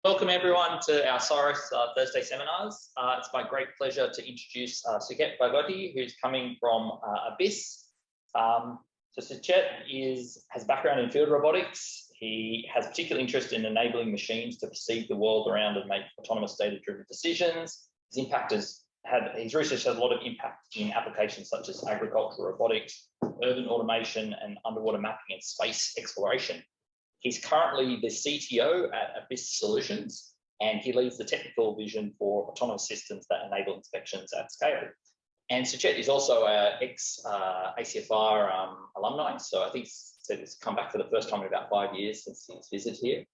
Welcome everyone to our SIRIS Thursday seminars. It's my great pleasure to introduce Suchet Bargoti, who's coming from Abyss. So Suchet has background in field robotics. He has particular interest in enabling machines to perceive the world around and make autonomous data-driven decisions. His research has a lot of impact in applications such as agricultural robotics, urban automation, and underwater mapping and space exploration. He's currently the CTO at Abyss Solutions, and he leads the technical vision for autonomous systems that enable inspections at scale. And Suchet is also an ACFR alumni, so I think he's come back for the first time in about 5 years since his visit here.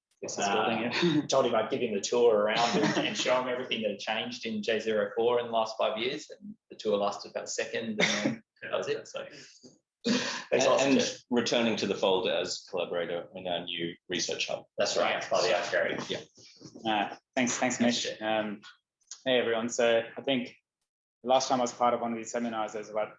Told him I'd give him the tour around and show him everything that had changed in J04 in the last 5 years, and the tour lasted about a second, and that was it. So. And returning to the fold as collaborator in our new research hub. That's right. That's part of the upgrade. Yeah. Thanks, Mish. Hey everyone. So I think the last time I was part of one of these seminars, there's about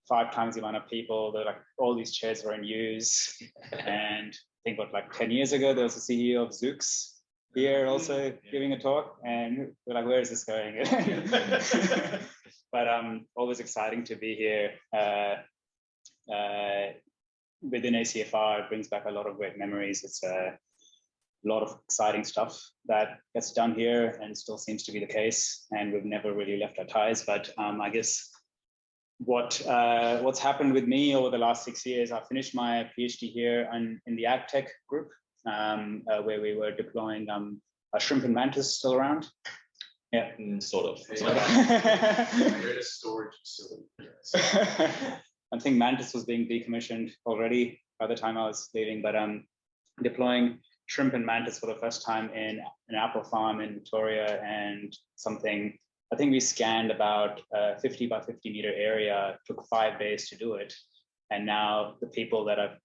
5 times the amount of people. They're like, all these chairs were in use. And I think what, like 10 years ago, there was a CEO of Zoox here also giving a talk, and we're like, where is this going? But always exciting to be here. Within ACFR, it brings back a lot of great memories. It's a lot of exciting stuff that gets done here and still seems to be the case, and we've never really left our ties. But I guess what's happened with me over the last 6 years, I finished my PhD here in the AgTech group, where we were deploying a shrimp and mantis still around. Yeah, sort of. Storage facility. I think Mantis was being decommissioned already by the time I was leaving, but deploying shrimp and mantis for the first time in an apple farm in Victoria, and something, I think we scanned about a 50 by 50 meter area, took 5 days to do it. And now the people that have,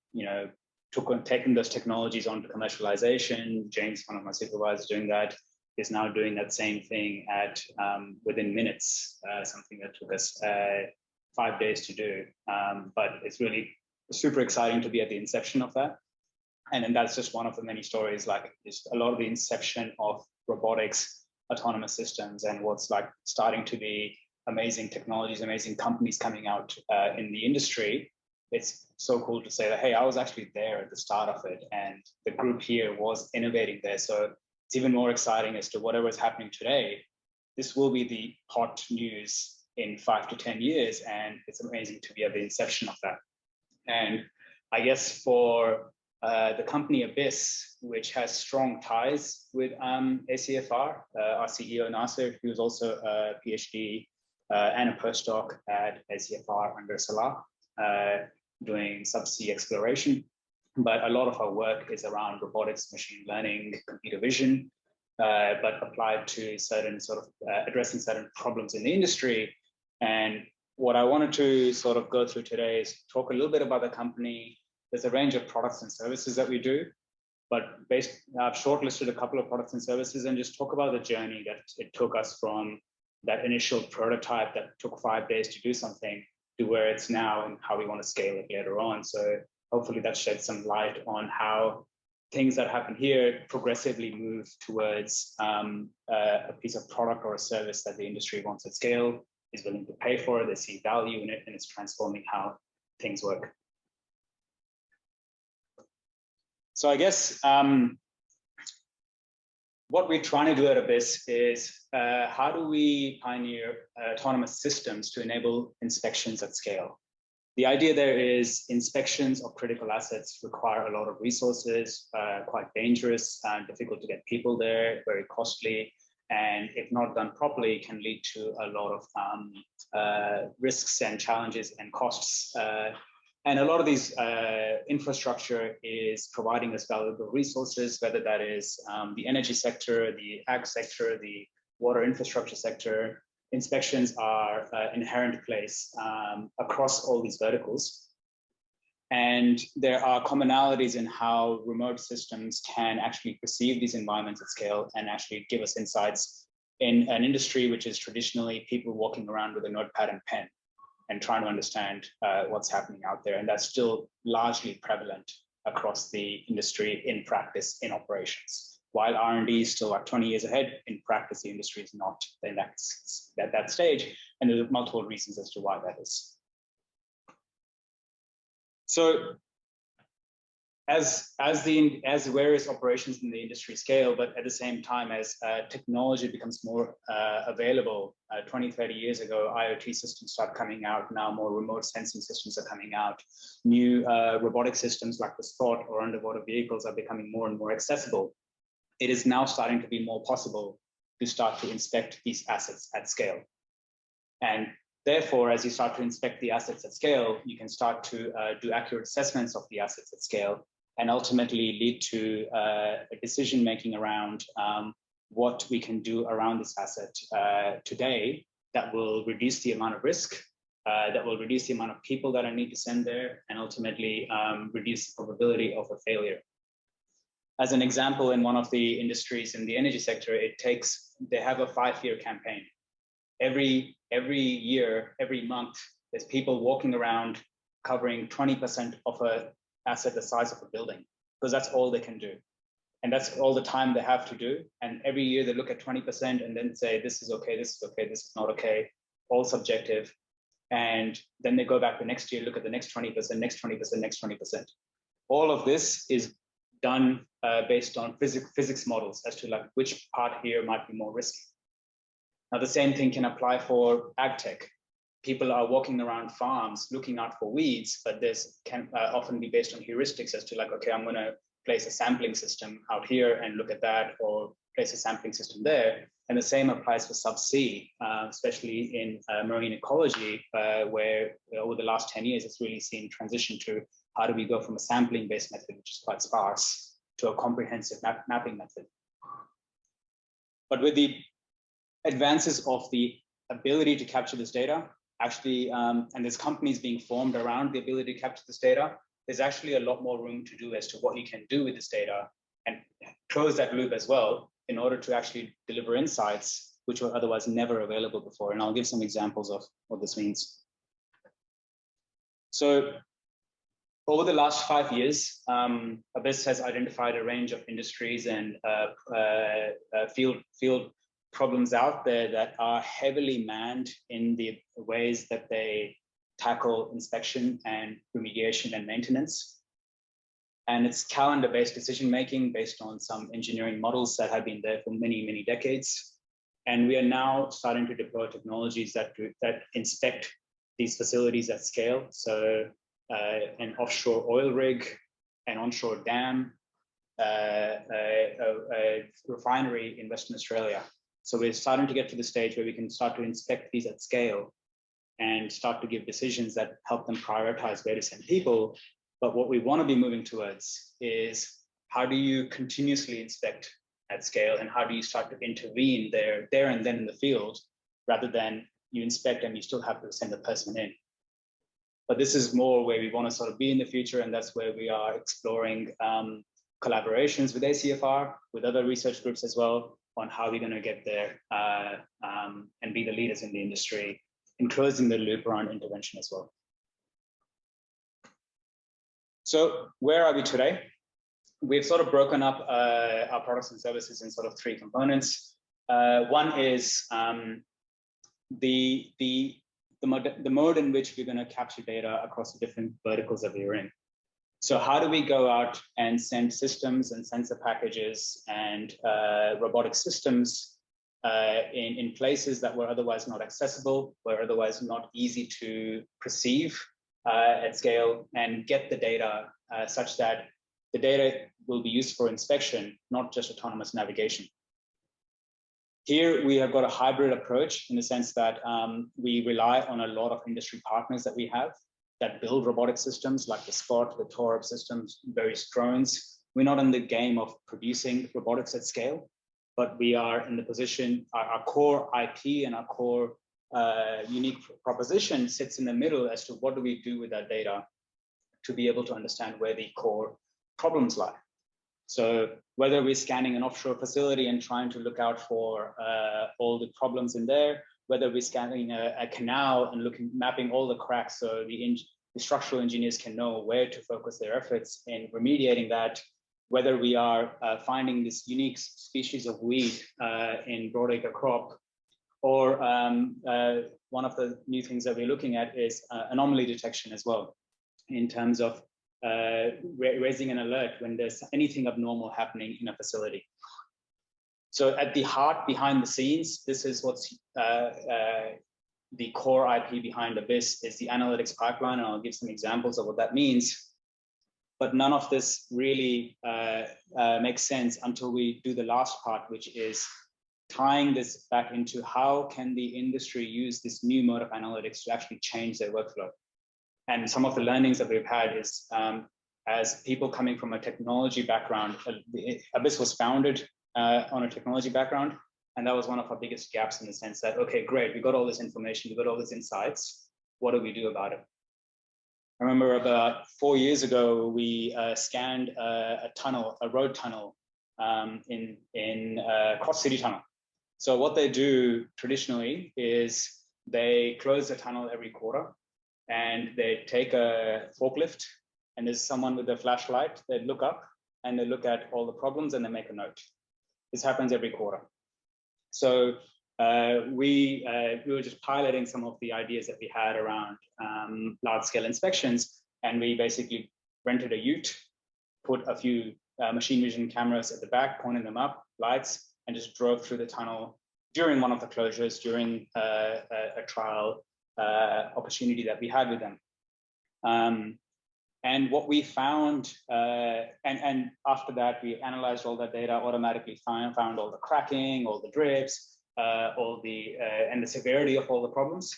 taken those technologies onto commercialization, James, one of my supervisors doing that, is now doing that same thing at within minutes, something that took us 5 days to do, but it's really super exciting to be at the inception of that. And then that's just one of the many stories, like just a lot of the inception of robotics, autonomous systems, and what's like starting to be amazing technologies, amazing companies coming out in the industry. It's so cool to say that, hey, I was actually there at the start of it, and the group here was innovating there. So it's even more exciting as to whatever is happening today. This will be the hot news in 5 to 10 years, and it's amazing to be at the inception of that. And I guess for the company Abyss, which has strong ties with ACFR, our CEO Nasser, he was also a PhD and a postdoc at ACFR under Salah, doing subsea exploration. But a lot of our work is around robotics, machine learning, computer vision, but applied to certain sort of addressing certain problems in the industry. And what I wanted to sort of go through today is talk a little bit about the company. There's a range of products and services that we do, but I've shortlisted a couple of products and services and just talk about the journey that it took us from that initial prototype that took 5 days to do something to where it's now and how we want to scale it later on. So hopefully that sheds some light on how things that happen here progressively move towards a piece of product or a service that the industry wants at scale, is willing to pay for it, they see value in it, and it's transforming how things work. So I guess what we're trying to do at Abyss is how do we pioneer autonomous systems to enable inspections at scale? The idea there is inspections of critical assets require a lot of resources, quite dangerous and difficult to get people there, very costly, and if not done properly, can lead to a lot of risks and challenges and costs. And a lot of these infrastructure is providing us valuable resources, whether that is the energy sector, the ag sector, the water infrastructure sector. Inspections are an inherent place across all these verticals. And there are commonalities in how remote systems can actually perceive these environments at scale and actually give us insights in an industry which is traditionally people walking around with a notepad and pen and trying to understand what's happening out there. And that's still largely prevalent across the industry in practice, in operations. while R&D is still like 20 years ahead, in practice, the industry is not in that stage. And there are multiple reasons as to why that is. So as various operations in the industry scale, but at the same time as technology becomes more available, 20, 30 years ago, IoT systems start coming out. Now more remote sensing systems are coming out. New robotic systems like the Spot or underwater vehicles are becoming more and more accessible. It is now starting to be more possible to start to inspect these assets at scale. And therefore, as you start to inspect the assets at scale, you can start to do accurate assessments of the assets at scale, and ultimately lead to a decision-making around what we can do around this asset today that will reduce the amount of risk, that will reduce the amount of people that I need to send there, and ultimately reduce the probability of a failure. As an example, in one of the industries in the energy sector, they have a 5-year campaign. Every year, every month, there's people walking around covering 20% of an asset the size of a building, because that's all they can do. And that's all the time they have to do. And every year they look at 20% and then say, this is okay, this is okay, this is not okay, all subjective. And then they go back the next year, look at the next 20%, next 20%, next 20%. All of this is done based on physics models as to like which part here might be more risky. Now, the same thing can apply for ag tech. People are walking around farms looking out for weeds, but this can often be based on heuristics as to like, okay, I'm going to place a sampling system out here and look at that, or place a sampling system there. And the same applies for subsea, especially in marine ecology, where over the last 10 years, it's really seen transition to how do we go from a sampling-based method, which is quite sparse, to a comprehensive mapping method. But with the advances of the ability to capture this data, actually, and there's companies being formed around the ability to capture this data, there's actually a lot more room to do as to what you can do with this data and close that loop as well in order to actually deliver insights which were otherwise never available before. And I'll give some examples of what this means. So over the last 5 years, ABIS has identified a range of industries and field problems out there that are heavily manned in the ways that they tackle inspection and remediation and maintenance. And it's calendar-based decision-making based on some engineering models that have been there for many, many decades. And we are now starting to deploy technologies that inspect these facilities at scale. So an offshore oil rig, an onshore dam, a refinery in Western Australia. So we're starting to get to the stage where we can start to inspect these at scale and start to give decisions that help them prioritize where to send people. But what we want to be moving towards is how do you continuously inspect at scale, and how do you start to intervene there and then in the field, rather than you inspect and you still have to send a person in. But this is more where we want to sort of be in the future, and that's where we are exploring collaborations with ACFR, with other research groups as well, on how we're going to get there and be the leaders in the industry in closing the loop around intervention as well. So where are we today? We've sort of broken up our products and services in sort of 3 components. One is the mode in which we're going to capture data across the different verticals that we're in. So how do we go out and send systems and sensor packages and robotic systems in places that were otherwise not accessible, were otherwise not easy to perceive at scale, and get the data such that the data will be used for inspection, not just autonomous navigation. Here, we have got a hybrid approach in the sense that we rely on a lot of industry partners that we have that build robotic systems like the Spot, the Torb systems, various drones. We're not in the game of producing robotics at scale, but we are in the position, our core IP and our core unique proposition sits in the middle as to what do we do with that data to be able to understand where the core problems lie. So whether we're scanning an offshore facility and trying to look out for all the problems in there, whether we're scanning a canal and mapping all the cracks so the structural engineers can know where to focus their efforts in remediating that, whether we are finding this unique species of weed in broadacre crop, or one of the new things that we're looking at is anomaly detection as well, in terms of raising an alert when there's anything abnormal happening in a facility. So at the heart, behind the scenes, this is what's the core IP behind Abyss, is the analytics pipeline, and I'll give some examples of what that means. But none of this really makes sense until we do the last part, which is tying this back into how can the industry use this new mode of analytics to actually change their workflow. And some of the learnings that we've had is, as people coming from a technology background, Abyss was founded on a technology background, and that was one of our biggest gaps, in the sense that, okay, great, we got all this information, we got all these insights, what do we do about it? I remember about 4 years ago, we scanned a tunnel, a road tunnel in Cross City Tunnel. So what they do traditionally is they close the tunnel every quarter, and they take a forklift, and there's someone with a flashlight. They look up and they look at all the problems and they make a note. This happens every quarter. So we were just piloting some of the ideas that we had around large-scale inspections, and we basically rented a ute, put a few machine vision cameras at the back, pointed them up, lights, and just drove through the tunnel during one of the closures, during a trial opportunity that we had with them. And what we found, and after that, we analyzed all that data, automatically found all the cracking, all the drips, and the severity of all the problems.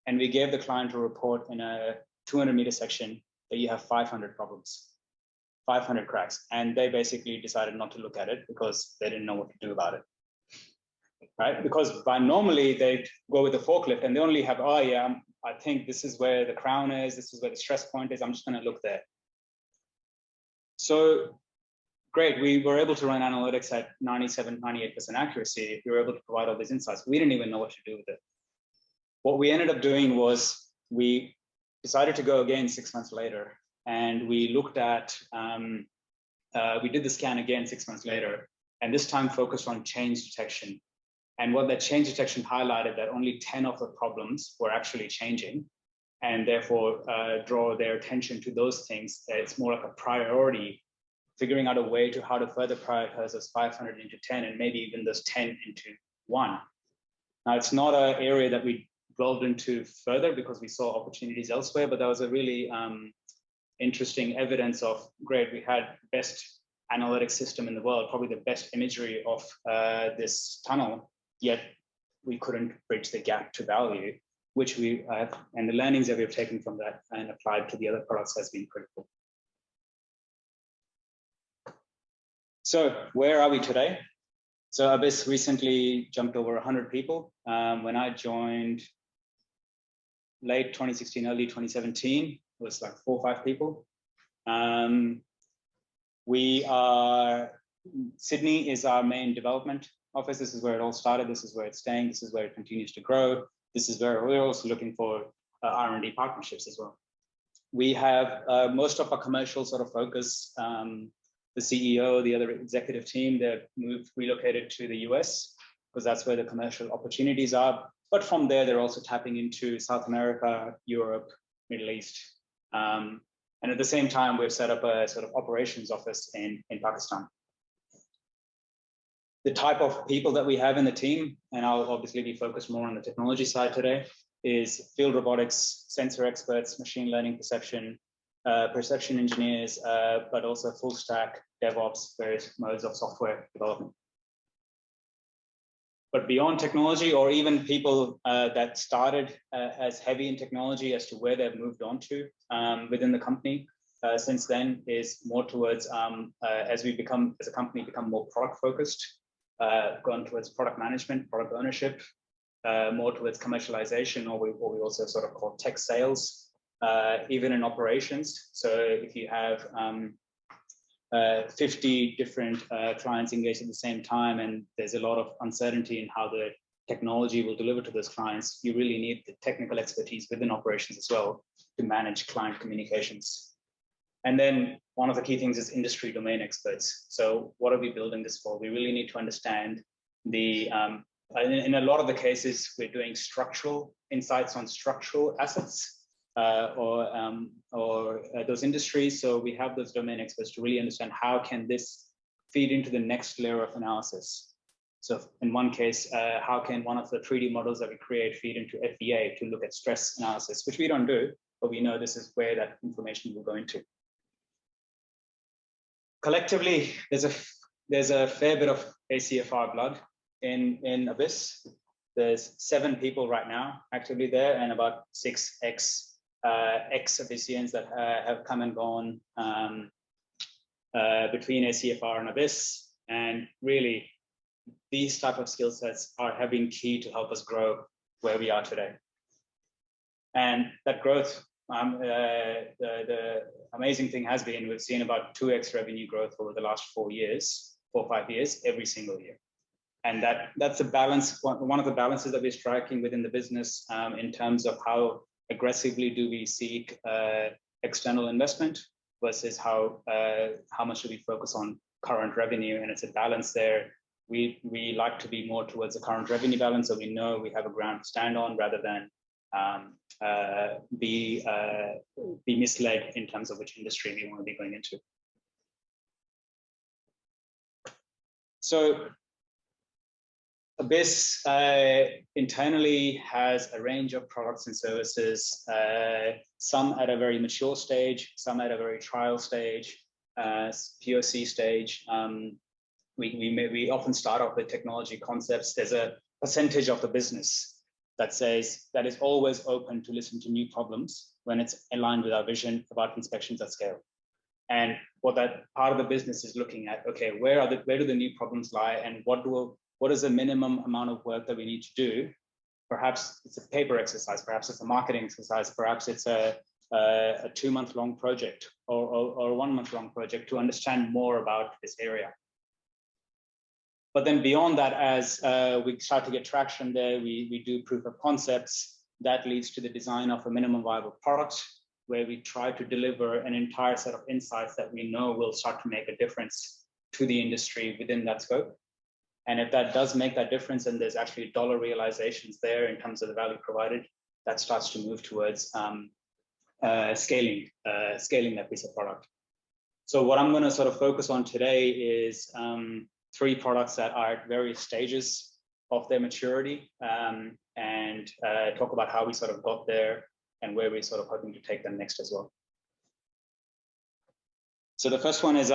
And we gave the client a report in a 200-meter section that you have 500 problems, 500 cracks. And they basically decided not to look at it because they didn't know what to do about it. Right? Because by normally they'd go with the forklift and they only have, oh yeah, I think this is where the crown is, this is where the stress point is, I'm just going to look there. So great, we were able to run analytics at 97, 98% accuracy. We were able to provide all these insights. We didn't even know what to do with it. What we ended up doing was we decided to go again 6 months later, and we looked at, we did the scan again 6 months later, and this time focused on change detection. And what that change detection highlighted, that only 10 of the problems were actually changing, and therefore draw their attention to those things. It's more like a priority, figuring out a way to how to further prioritize those 500 into 10, and maybe even those 10 into 1. Now, it's not an area that we delved into further because we saw opportunities elsewhere, but that was a really interesting evidence of, great, we had best analytics system in the world, probably the best imagery of this tunnel, yet we couldn't bridge the gap to value, which we have, and the learnings that we've taken from that and applied to the other products has been critical. So where are we today? So Abyss recently jumped over 100 people. When I joined late 2016, early 2017, it was like 4 or 5 people. Sydney is our main development office. This is where it all started. This is where it's staying. This is where it continues to grow. This is where we're also looking for R&D partnerships as well. We have most of our commercial sort of focus. The CEO, the other executive team, they've relocated to the US because that's where the commercial opportunities are. But from there, they're also tapping into South America, Europe, Middle East. And at the same time, we've set up a sort of operations office in Pakistan. The type of people that we have in the team, and I'll obviously be focused more on the technology side today, is field robotics, sensor experts, machine learning, perception engineers, but also full stack, DevOps, various modes of software development. But beyond technology, or even people that started as heavy in technology as to where they've moved on to within the company since then, is more towards, as we become, as a company, become more product focused, gone towards product management, product ownership, more towards commercialization, or we also sort of call tech sales, even in operations. So if you have 50 different clients engaged at the same time, and there's a lot of uncertainty in how the technology will deliver to those clients, you really need the technical expertise within operations as well to manage client communications. And then one of the key things is industry domain experts. So what are we building this for? We really need to understand the, in a lot of the cases, we're doing structural insights on structural assets or those industries. So we have those domain experts to really understand how can this feed into the next layer of analysis. So in one case, how can one of the 3D models that we create feed into FEA to look at stress analysis, which we don't do, but we know this is where that information will go into. Collectively, there's a fair bit of ACFR blood in Abyss. There's 7 people right now actively there, and about 6 ex-Abyssians that have come and gone between ACFR and Abyss. And really, these type of skill sets have been key to help us grow where we are today. And that growth, the amazing thing has been we've seen about 2x revenue growth over the last 4 or 5 years, every single year. And that's a balance, one of the balances that we're striking within the business in terms of how aggressively do we seek external investment versus how much do we focus on current revenue, and it's a balance there. We like to be more towards the current revenue balance, so we know we have a ground to stand on rather than be misled in terms of which industry we want to be going into. So Abyss internally has a range of products and services, some at a very mature stage, some at a very trial stage, POC stage. We often start off with technology concepts. There's a percentage of the business that says that is always open to listen to new problems when it's aligned with our vision about inspections at scale. And what that part of the business is looking at, okay, where do the new problems lie, and what is the minimum amount of work that we need to do? Perhaps it's a paper exercise, perhaps it's a marketing exercise, perhaps it's a 2-month-long project or a 1-month-long project to understand more about this area. But then beyond that, as we start to get traction there, we do proof of concepts. That leads to the design of a minimum viable product, where we try to deliver an entire set of insights that we know will start to make a difference to the industry within that scope. And if that does make that difference, and there's actually dollar realizations there in terms of the value provided, that starts to move towards scaling that piece of product. So what I'm going to sort of focus on today is 3 products that are at various stages of their maturity, and talk about how we sort of got there and where we're sort of hoping to take them next as well. So the first one is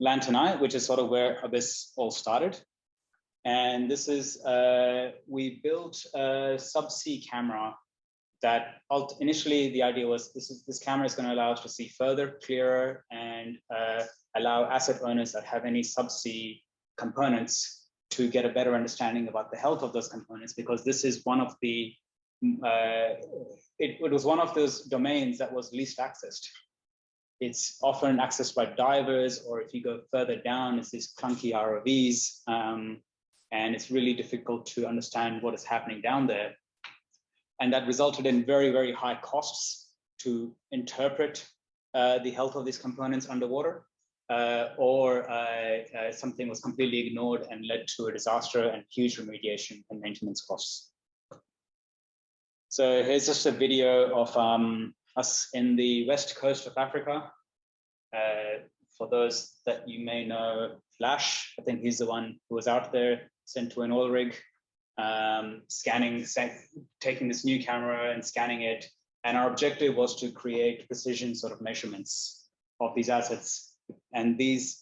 Lantern Eye, which is sort of where Abyss all started. And this is, we built a Subsea camera that initially the idea was this camera is going to allow us to see further, clearer, and allow asset owners that have any Subsea components to get a better understanding about the health of those components, because this is one of the, it was one of those domains that was least accessed. It's often accessed by divers, or if you go further down, it's these clunky ROVs, and it's really difficult to understand what is happening down there. And that resulted in very, very high costs to interpret the health of these components underwater, or something was completely ignored and led to a disaster and huge remediation and maintenance costs. So here's just a video of us in the west coast of Africa. For those that you may know, Flash, I think he's the one who was out there, sent to an oil rig, taking this new camera and scanning it. And our objective was to create precision sort of measurements of these assets. And these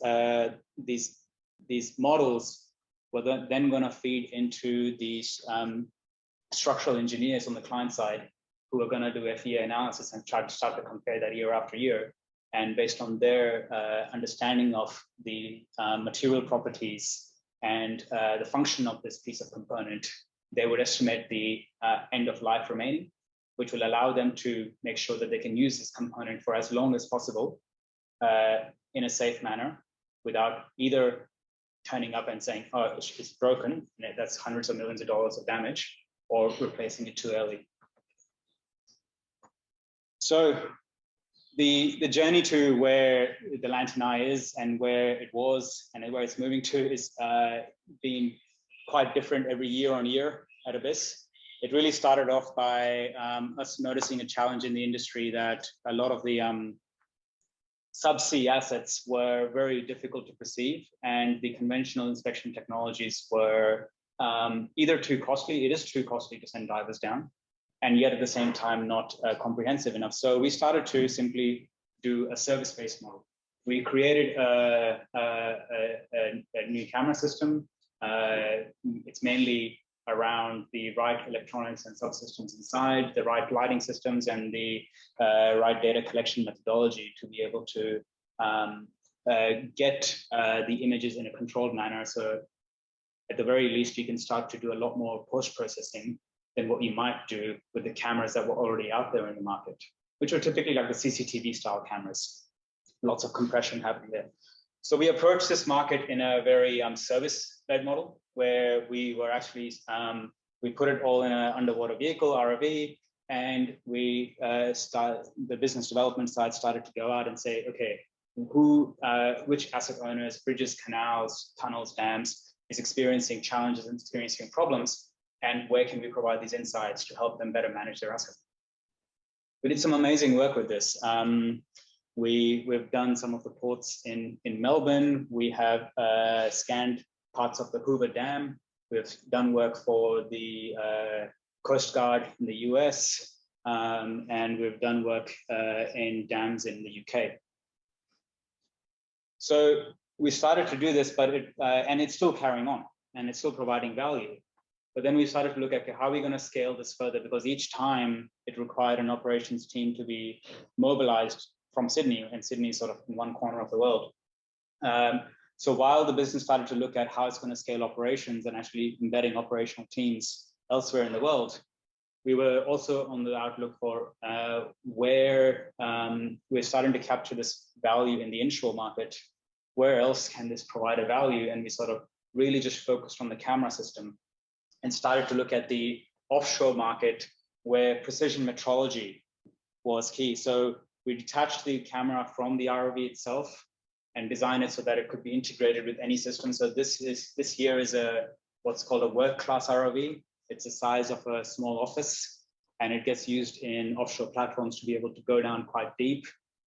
models were then going to feed into these structural engineers on the client side, who are going to do FEA analysis and try to start to compare that year after year. And based on their understanding of the material properties and the function of this piece of component, they would estimate the end of life remaining, which will allow them to make sure that they can use this component for as long as possible in a safe manner, without either turning up and saying, oh, it's broken, that's hundreds of millions of dollars of damage, or replacing it too early. So the journey to where the Lantern Eye is and where it was and where it's moving to is being quite different every year on year at Abyss. It really started off by us noticing a challenge in the industry that a lot of the subsea assets were very difficult to perceive, and the conventional inspection technologies were either too costly, it is too costly to send divers down, and yet at the same time not comprehensive enough. So we started to simply do a service-based model. We created a new camera system. It's mainly around the right electronics and subsystems inside, the right lighting systems, and the right data collection methodology to be able to get the images in a controlled manner. So at the very least, you can start to do a lot more post-processing than what you might do with the cameras that were already out there in the market, which are typically like the CCTV style cameras. Lots of compression happening there. So we approached this market in a very service-led model, where we were actually, we put it all in an underwater vehicle, ROV, and we the business development side started to go out and say, okay, which asset owners, bridges, canals, tunnels, dams is experiencing challenges and experiencing problems, and where can we provide these insights to help them better manage their assets? We did some amazing work with this. We've done some of the ports in Melbourne. We have scanned parts of the Hoover Dam. We've done work for the Coast Guard in the US, and we've done work in dams in the UK. So we started to do this, but and it's still carrying on, and it's still providing value. But then we started to look at how are we going to scale this further, because each time it required an operations team to be mobilized from Sydney, and Sydney is sort of in one corner of the world. So while the business started to look at how it's going to scale operations and actually embedding operational teams elsewhere in the world, we were also on the outlook for where we're starting to capture this value in the inshore market. Where else can this provide a value? And we sort of really just focused on the camera system and started to look at the offshore market, where precision metrology was key. So we detached the camera from the ROV itself and designed it so that it could be integrated with any system. So this here is what's called a work class ROV. It's the size of a small office, and it gets used in offshore platforms to be able to go down quite deep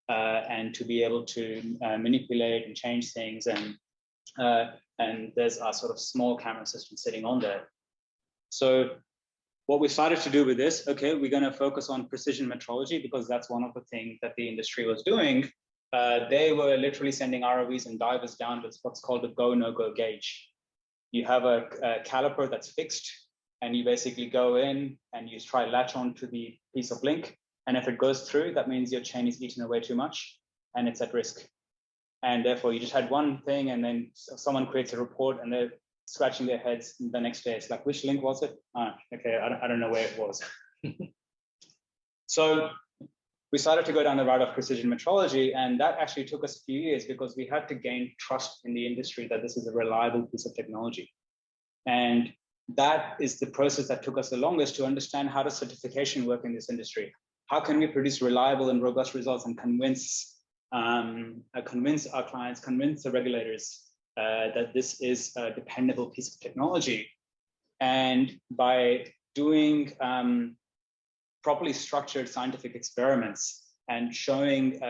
and to be able to manipulate and change things. And there's our sort of small camera system sitting on there. So what we started to do with this, okay, we're going to focus on precision metrology, because that's one of the things that the industry was doing. They were literally sending ROVs and divers down with what's called a go, no-go gauge. You have a caliper that's fixed, and you basically go in and you try latch on to the piece of link. And if it goes through, that means your chain is eaten away too much and it's at risk. And therefore you just had one thing, and then someone creates a report and they're scratching their heads the next day. It's like, which link was it? Okay, I don't know where it was. So we started to go down the route of precision metrology, and that actually took us a few years, because we had to gain trust in the industry that this is a reliable piece of technology. And that is the process that took us the longest, to understand how does certification work in this industry? How can we produce reliable and robust results and convince our clients, convince the regulators that this is a dependable piece of technology? And by doing properly structured scientific experiments and showing,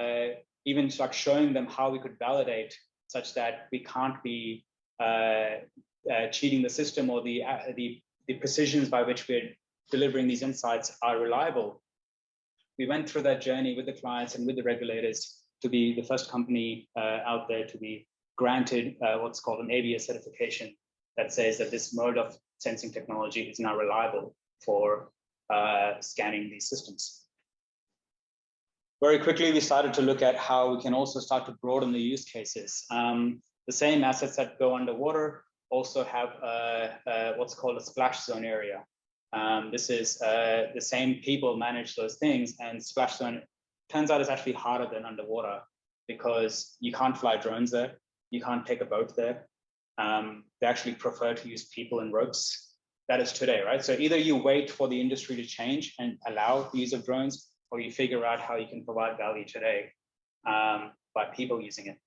even like showing them how we could validate such that we can't be cheating the system, or the precisions by which we're delivering these insights are reliable. We went through that journey with the clients and with the regulators to be the first company out there to be granted what's called an ABS certification that says that this mode of sensing technology is now reliable for scanning these systems. Very quickly, we started to look at how we can also start to broaden the use cases. The same assets that go underwater also have what's called a splash zone area. This is the same people manage those things, and splash zone turns out is actually harder than underwater, because you can't fly drones there, you can't take a boat there. They actually prefer to use people and ropes. That is today, right? So either you wait for the industry to change and allow the use of drones, or you figure out how you can provide value today by people using it.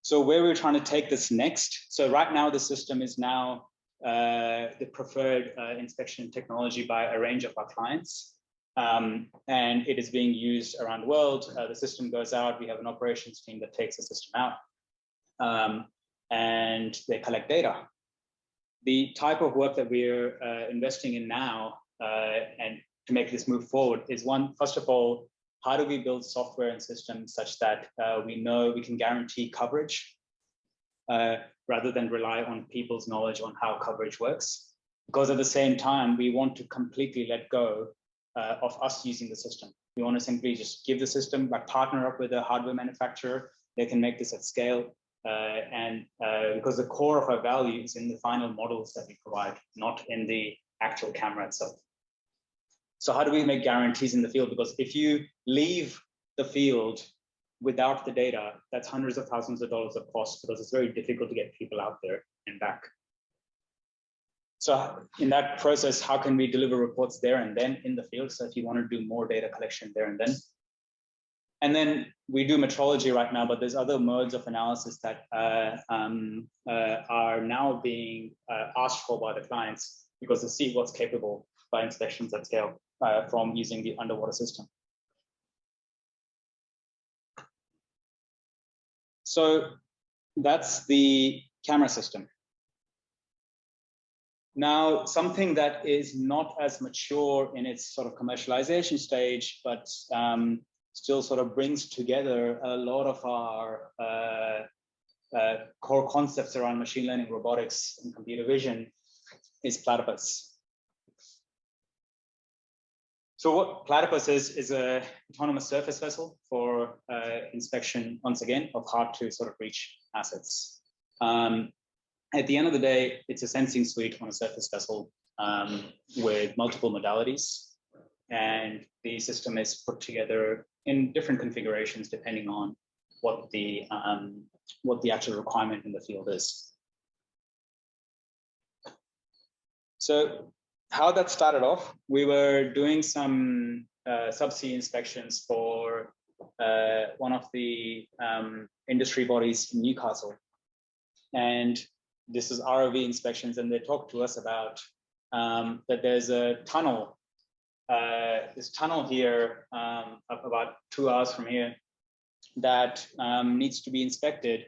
So where we're trying to take this next. So right now the system is now the preferred inspection technology by a range of our clients. And it is being used around the world. The system goes out, we have an operations team that takes the system out, and they collect data. The type of work that we're investing in now and to make this move forward is one, first of all, how do we build software and systems such that we know we can guarantee coverage rather than rely on people's knowledge on how coverage works? Because at the same time, we want to completely let go of us using the system. We want to simply just give the system, like partner up with a hardware manufacturer. They can make this at scale. Because the core of our value is in the final models that we provide, not in the actual camera itself. So how do we make guarantees in the field? Because if you leave the field without the data, that's hundreds of thousands of dollars of cost, because it's very difficult to get people out there and back. So in that process, how can we deliver reports there and then in the field? So if you want to do more data collection there and then. And then we do metrology right now, but there's other modes of analysis that are now being asked for by the clients, because they see what's capable by inspections at scale from using the underwater system. So that's the camera system. Now, something that is not as mature in its sort of commercialization stage, but still sort of brings together a lot of our core concepts around machine learning, robotics, and computer vision is Platypus. So what Platypus is a autonomous surface vessel for inspection, once again, of hard to sort of reach assets. At the end of the day, it's a sensing suite on a surface vessel with multiple modalities. And the system is put together in different configurations depending on what the actual requirement in the field is. So how that started off, we were doing some subsea inspections for one of the industry bodies in Newcastle. And this is ROV inspections, and they talked to us about that there's a tunnel, this tunnel here up about 2 hours from here that needs to be inspected.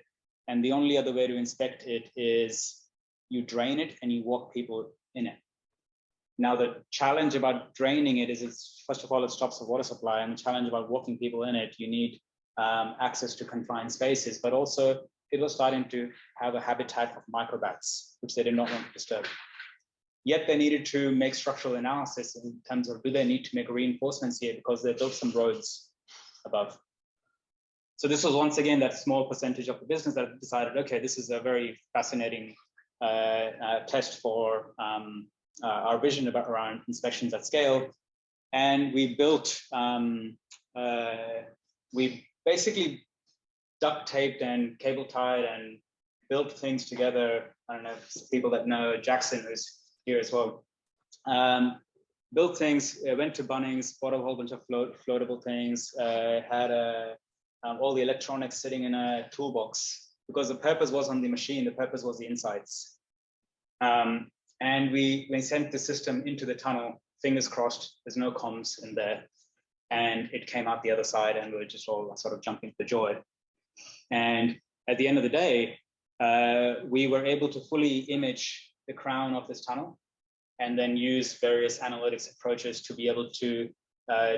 And the only other way to inspect it is you drain it and you walk people in it. Now, the challenge about draining it is, it's, first of all, it stops the water supply, and the challenge about walking people in it, you need access to confined spaces, but also it was starting to have a habitat of microbats, which they did not want to disturb. Yet they needed to make structural analysis in terms of, do they need to make reinforcements here because they built some roads above. So this was once again that small percentage of the business that decided, okay, this is a very fascinating test for our vision around inspections at scale. And we built, we basically duct taped and cable tied and built things together. I don't know if people that know Jackson, who's here as well. Built things, went to Bunnings, bought a whole bunch of floatable things, had all the electronics sitting in a toolbox, because the purpose was on the machine, the purpose was the insights. And we sent the system into the tunnel, fingers crossed, there's no comms in there. And it came out the other side, and we were just all sort of jumping for joy. And at the end of the day, we were able to fully image the crown of this tunnel and then use various analytics approaches to be able to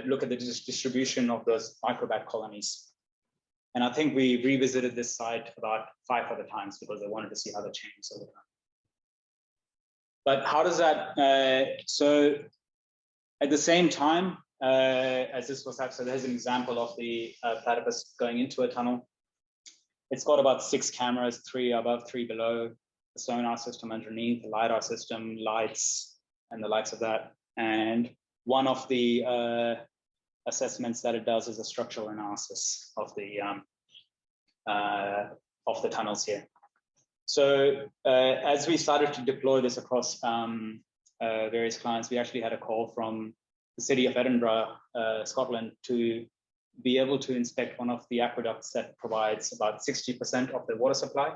look at the distribution of those microbat colonies. And I think we revisited this site about 5 other times because I wanted to see how they changed over time. But how does that, so at the same time, as this was happening, so there's an example of the Platypus going into a tunnel. It's got about 6 cameras, 3 above, 3 below, the sonar system underneath, the LiDAR system, lights, and the likes of that. And one of the assessments that it does is a structural analysis of the tunnels here. So as we started to deploy this across various clients, we actually had a call from the city of Edinburgh, Scotland, to be able to inspect one of the aqueducts that provides about 60% of the water supply.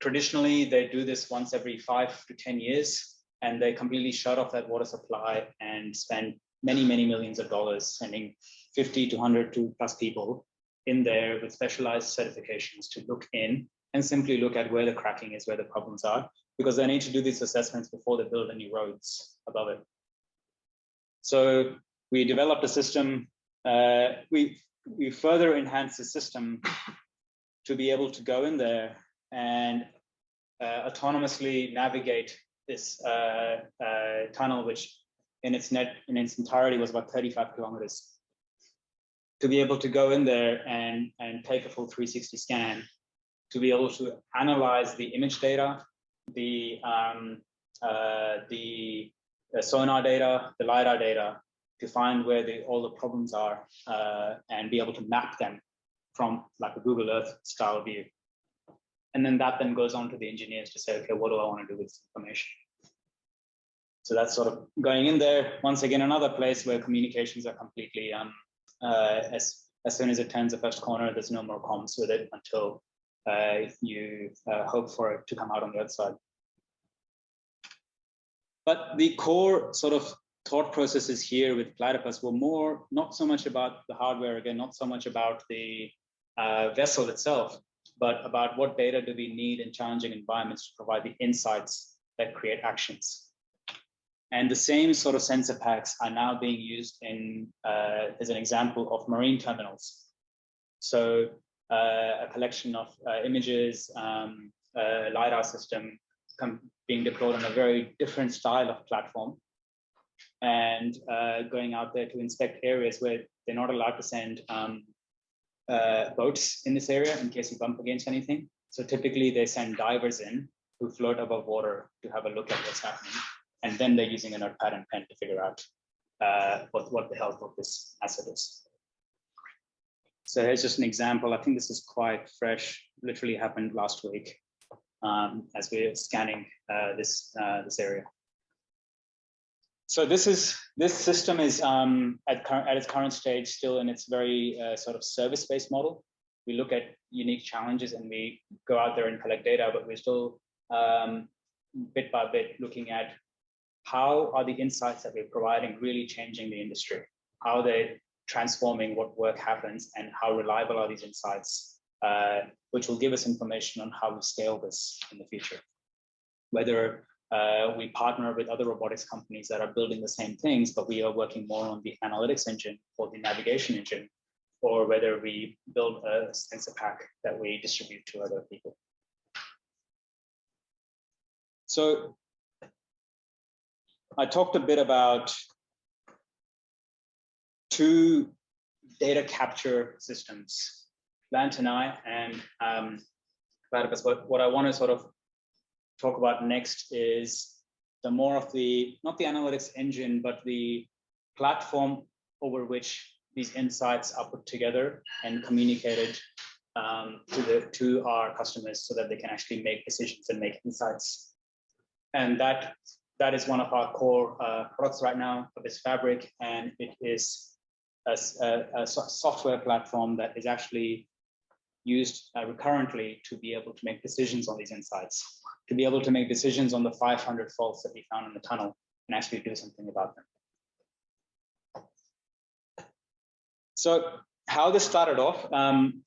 Traditionally, they do this once every 5 to 10 years, and they completely shut off that water supply and spend many, many millions of dollars sending 50 to 100 to plus people in there with specialized certifications to look in and simply look at where the cracking is, where the problems are, because they need to do these assessments before they build any roads above it. So we developed a system. We further enhanced the system to be able to go in there and autonomously navigate this tunnel, which in its entirety was about 35 kilometers. To be able to go in there and take a full 360 scan, to be able to analyze the image data, the sonar data, the LiDAR data, to find where all the problems are, and be able to map them from like a Google Earth style view. And then that then goes on to the engineers to say, okay, what do I want to do with this information? So that's sort of going in there. Once again, another place where communications are completely, as soon as it turns the first corner, there's no more comms with it until you hope for it to come out on the other side. But the core sort of thought processes here with Platypus were more, not so much about the hardware, again, not so much about the vessel itself, but about what data do we need in challenging environments to provide the insights that create actions. And the same sort of sensor packs are now being used in, as an example of marine terminals. So a collection of images, LiDAR system being deployed on a very different style of platform, and going out there to inspect areas where they're not allowed to send boats in this area in case you bump against anything. So typically they send divers in who float above water to have a look at what's happening. And then they're using a notepad and pen to figure out what the health of this asset is. So here's just an example. I think this is quite fresh, literally happened last week as we're scanning this area. So this system is at its current stage still in its very sort of service-based model. We look at unique challenges and we go out there and collect data, but we're still bit by bit looking at how are the insights that we're providing really changing the industry? How are they transforming what work happens, and how reliable are these insights, which will give us information on how we scale this in the future. Whether we partner with other robotics companies that are building the same things, but we are working more on the analytics engine or the navigation engine, or whether we build a sensor pack that we distribute to other people. So I talked a bit about two data capture systems, Lantenai and Platypus. But what I want to sort of talk about next is the more of the, not the analytics engine, but the platform over which these insights are put together and communicated to our customers so that they can actually make decisions and make insights. And that is one of our core products right now of this fabric, and it is a software platform that is actually used recurrently to be able to make decisions on these insights, to be able to make decisions on the 500 faults that we found in the tunnel and actually do something about them. So how this started off, an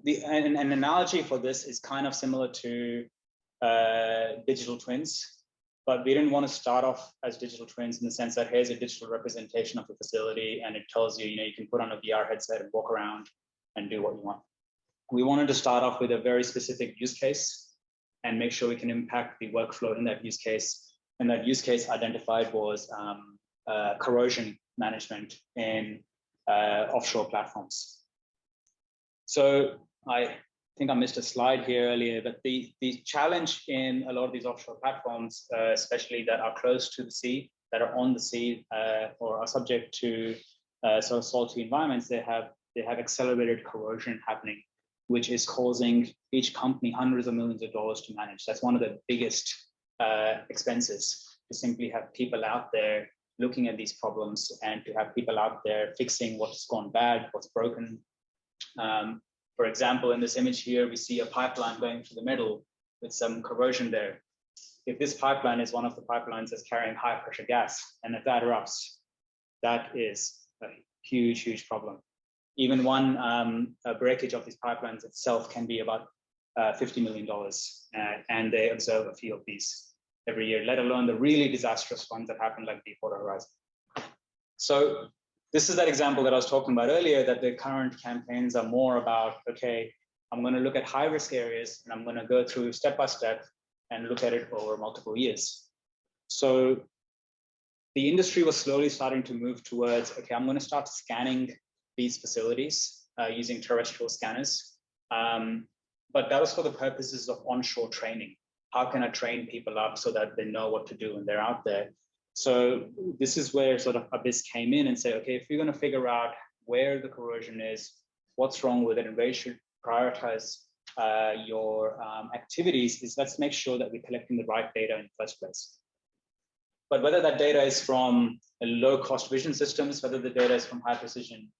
analogy for this is kind of similar to digital twins, but we didn't want to start off as digital twins in the sense that here's a digital representation of the facility and it tells you, you can put on a VR headset and walk around and do what you want. We wanted to start off with a very specific use case and make sure we can impact the workflow in that use case. And that use case identified was corrosion management in offshore platforms. So I think I missed a slide here earlier, but the challenge in a lot of these offshore platforms, especially that are close to the sea, that are on the sea or are subject to sort of salty environments, they have accelerated corrosion happening, which is causing each company hundreds of millions of dollars to manage. That's one of the biggest expenses to simply have people out there looking at these problems and to have people out there fixing what's gone bad, what's broken. For example, in this image here, we see a pipeline going through the middle with some corrosion there. If this pipeline is one of the pipelines that's carrying high pressure gas, and if that erupts, that is a huge, huge problem. Even one breakage of these pipelines itself can be about $50 million, and they observe a few of these every year, let alone the really disastrous ones that happen like Deepwater Horizon. So this is that example that I was talking about earlier, that the current campaigns are more about, okay, I'm going to look at high risk areas and I'm going to go through step by step and look at it over multiple years. So the industry was slowly starting to move towards, okay, I'm going to start scanning these facilities using terrestrial scanners. But that was for the purposes of onshore training. How can I train people up so that they know what to do when they're out there? So this is where sort of Abyss came in and said, okay, if you're going to figure out where the corrosion is, what's wrong with it, and where you should prioritize your activities, is let's make sure that we're collecting the right data in the first place. But whether that data is from low-cost vision systems, whether the data is from high-precision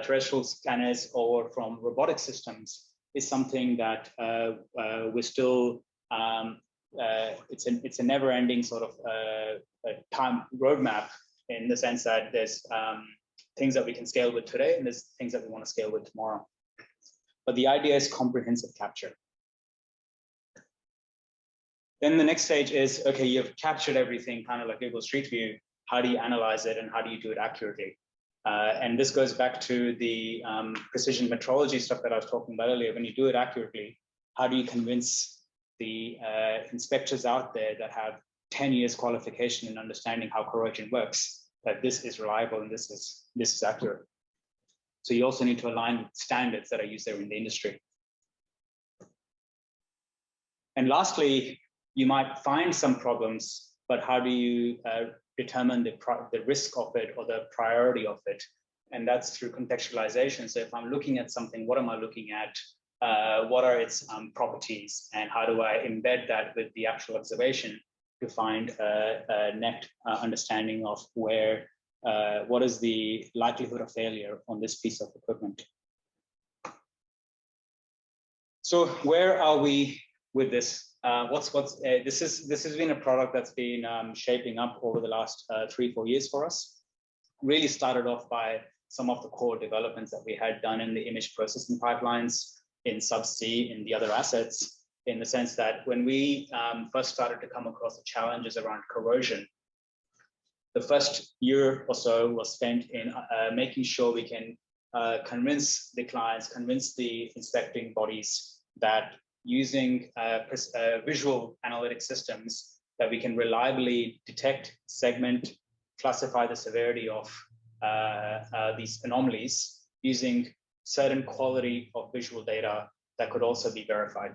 terrestrial scanners, or from robotic systems, is something that we're still, it's a never-ending sort of time roadmap, in the sense that there's things that we can scale with today, and there's things that we want to scale with tomorrow. But the idea is comprehensive capture. Then the next stage is, okay, you've captured everything, kind of like Google Street View. How do you analyze it, and how do you do it accurately? And this goes back to the precision metrology stuff that I was talking about earlier. When you do it accurately, how do you convince the inspectors out there that have 10 years qualification in understanding how corrosion works, that this is reliable and this is accurate? So you also need to align with standards that are used there in the industry. And lastly, you might find some problems, but how do you determine the risk of it or the priority of it? And that's through contextualization. So if I'm looking at something, what am I looking at? What are its properties? And how do I embed that with the actual observation to find a net understanding of where, what is the likelihood of failure on this piece of equipment? So where are we with this? This has been a product that's been shaping up over the last 3-4 years for us. Really started off by some of the core developments that we had done in the image processing pipelines, in Subsea, in the other assets, in the sense that when we first started to come across the challenges around corrosion, the first year or so was spent in making sure we can convince the clients, convince the inspecting bodies that using visual analytic systems that we can reliably detect, segment, classify the severity of these anomalies using certain quality of visual data that could also be verified.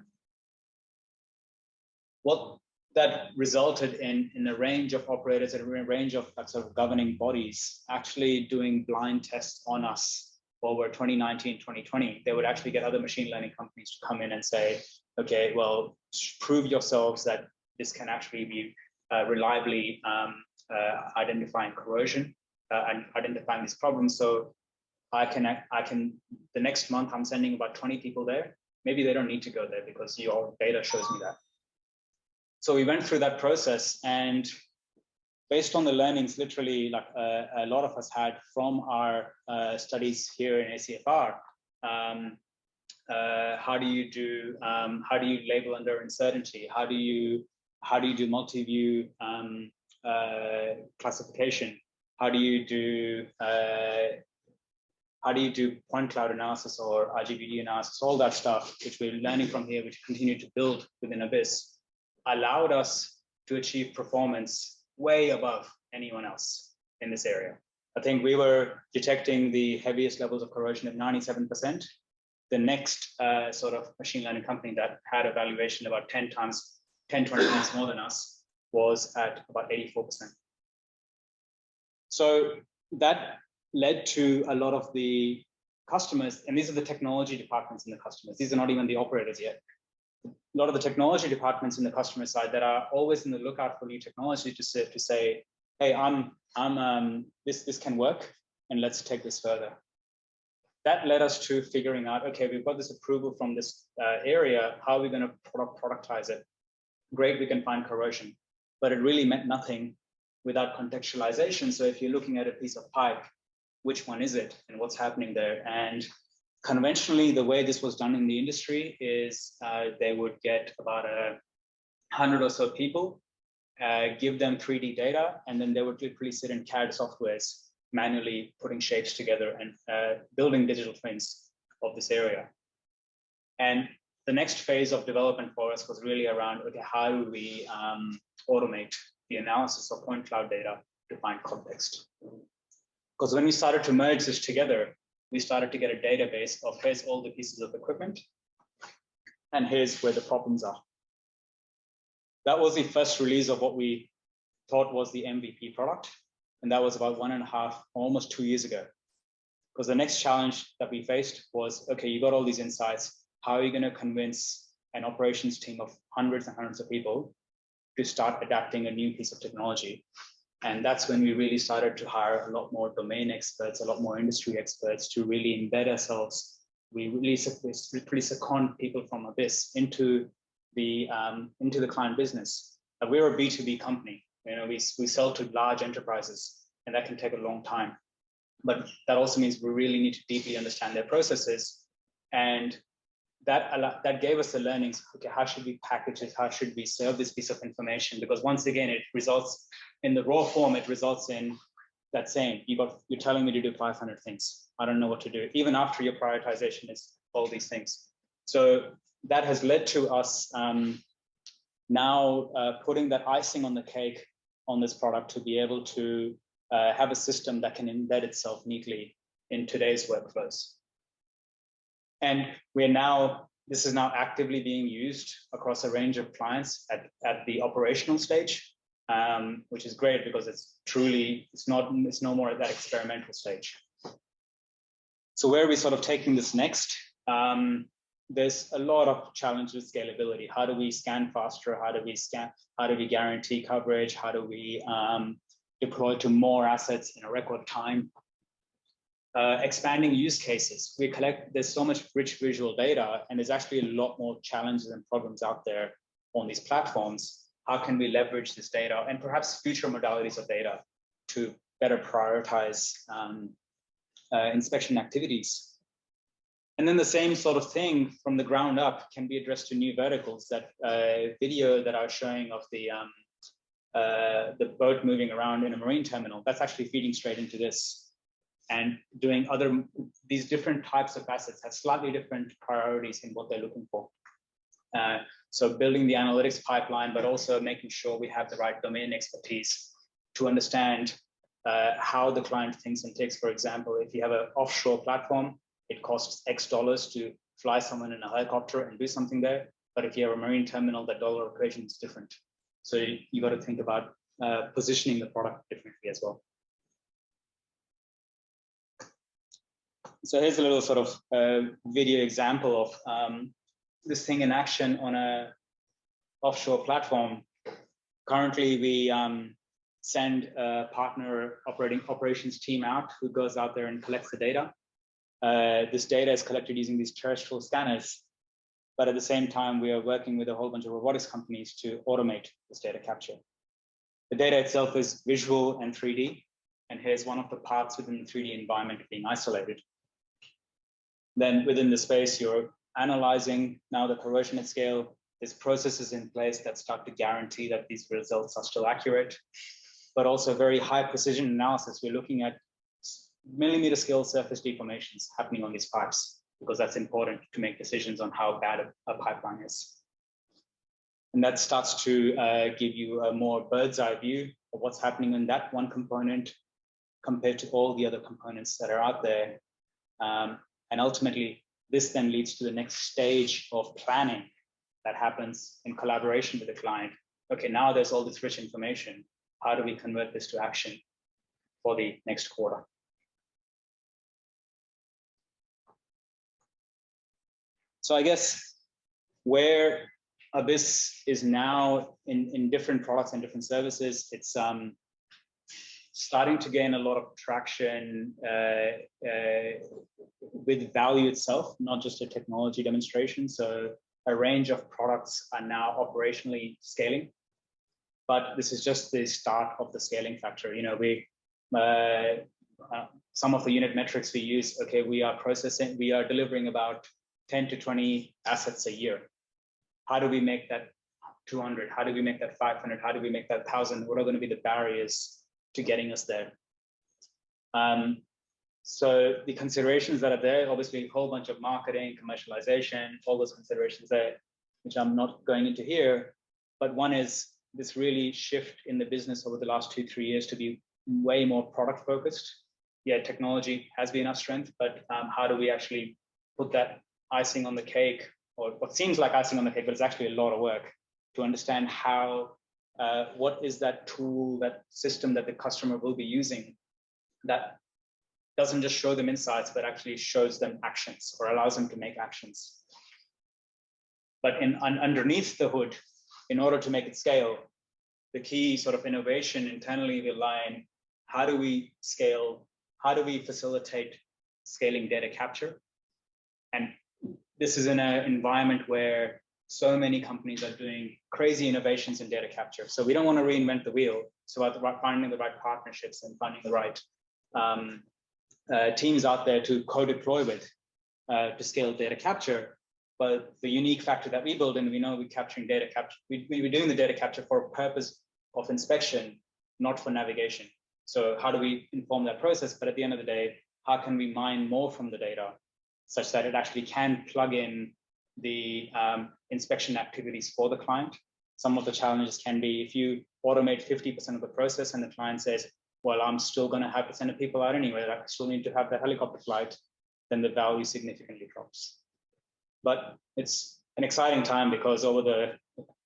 What that resulted in a range of operators and a range of sort of governing bodies actually doing blind tests on us over 2019, 2020. They would actually get other machine learning companies to come in and say, okay, well, prove yourselves that this can actually be reliably identifying corrosion and identifying these problems. So I can, the next month I'm sending about 20 people there. Maybe they don't need to go there because your data shows me that. So we went through that process, and based on the learnings, literally like a lot of us had from our studies here in ACFR, how do you label under uncertainty? How do you do multi-view classification? How do you do point cloud analysis or RGBD analysis? All that stuff, which we're learning from here, which continue to build within Abyss, allowed us to achieve performance way above anyone else in this area. I think we were detecting the heaviest levels of corrosion at 97%. The next sort of machine learning company that had a valuation about 10, 20 times more than us was at about 84%. So that led to a lot of the customers, and these are the technology departments in the customers. These are not even the operators yet. lot of the technology departments in the customer side that are always in the lookout for new technology to say, hey, this can work, and let's take this further. That led us to figuring out, okay, we've got this approval from this area. How are we going to productize it? Great, we can find corrosion, but it really meant nothing without contextualization. So if you're looking at a piece of pipe, which one is it and what's happening there? And conventionally, the way this was done in the industry is they would get about 100 or so people, give them 3D data, and then they would literally sit in CAD softwares, manually putting shapes together and building digital twins of this area. And the next phase of development for us was really around, okay, how do we automate the analysis of point cloud data to find context? Because when we started to merge this together, we started to get a database of here's all the pieces of equipment, and here's where the problems are. That was the first release of what we thought was the MVP product. And that was about 1.5, almost 2 years ago. Because the next challenge that we faced was, okay, you got all these insights. How are you going to convince an operations team of hundreds and hundreds of people to start adapting a new piece of technology? And that's when we really started to hire a lot more domain experts, a lot more industry experts to really embed ourselves. We really second people from Abyss into the client business. We're a B2B company. You know, we sell to large enterprises, and that can take a long time. But that also means we really need to deeply understand their processes, and that gave us the learnings. Okay, how should we package it? How should we serve this piece of information? Because once again, it results in the raw form. It results in that saying, you're telling me to do 500 things. I don't know what to do, even after your prioritization is all these things. So that has led to us now putting that icing on the cake on this product to be able to have a system that can embed itself neatly in today's workflows. And this is now actively being used across a range of clients at the operational stage, which is great because it's no more at that experimental stage. So where are we sort of taking this next? There's a lot of challenges with scalability. How do we scan faster? How do we guarantee coverage? How do we deploy to more assets in a record time? Expanding use cases. There's so much rich visual data, and there's actually a lot more challenges and problems out there on these platforms. How can we leverage this data and perhaps future modalities of data to better prioritize inspection activities? And then the same sort of thing from the ground up can be addressed to new verticals. That video that I was showing of the boat moving around in a marine terminal, that's actually feeding straight into this. And doing these different types of assets have slightly different priorities in what they're looking for. So building the analytics pipeline, but also making sure we have the right domain expertise to understand how the client thinks and takes. For example, if you have an offshore platform, it costs X dollars to fly someone in a helicopter and do something there. But if you have a marine terminal, that dollar equation is different. So you got to think about positioning the product differently as well. So here's a little sort of video example of this thing in action on a offshore platform. Currently, we send a partner operations team out who goes out there and collects the data. This data is collected using these terrestrial scanners, but at the same time, we are working with a whole bunch of robotics companies to automate this data capture. The data itself is visual and 3D, and here's one of the parts within the 3D environment being isolated. Then within the space, you're analyzing now the corrosion at scale. There's processes in place that start to guarantee that these results are still accurate, but also very high precision analysis. We're looking at millimeter scale surface deformations happening on these pipes, because that's important to make decisions on how bad a pipeline is. And that starts to give you a more bird's eye view of what's happening in that one component compared to all the other components that are out there. And ultimately, this then leads to the next stage of planning that happens in collaboration with the client. Okay, now there's all this rich information. How do we convert this to action for the next quarter? So I guess where Abyss is now in different products and different services. It's starting to gain a lot of traction with value itself, not just a technology demonstration. So a range of products are now operationally scaling, but this is just the start of the scaling factor. You know, some of the unit metrics we use, okay, we are delivering about 10 to 20 assets a year. How do we make that 200? How do we make that 500? How do we make that 1,000? What are going to be the barriers to getting us there? So the considerations that are there, obviously a whole bunch of marketing, commercialization, all those considerations there, which I'm not going into here. But one is this really shift in the business over the last 2-3 years to be way more product focused. Yeah, technology has been our strength, but how do we actually put that icing on the cake, or what seems like icing on the cake, but it's actually a lot of work to understand how, what is that tool, that system that the customer will be using that doesn't just show them insights, but actually shows them actions or allows them to make actions. But underneath the hood, in order to make it scale, the key sort of innovation internally will lie in how do we scale, how do we facilitate scaling data capture? And this is in an environment where so many companies are doing crazy innovations in data capture. So we don't want to reinvent the wheel. So finding the right partnerships and finding the right teams out there to co-deploy with to scale data capture. But the unique factor that we build in, we know we're capturing data capture. We're doing the data capture for a purpose of inspection, not for navigation. So how do we inform that process? But at the end of the day, how can we mine more from the data such that it actually can plug in the inspection activities for the client? Some of the challenges can be if you automate 50% of the process and the client says, well, I'm still going to have to send the people out anyway, I still need to have the helicopter flight, then the value significantly drops. But it's an exciting time because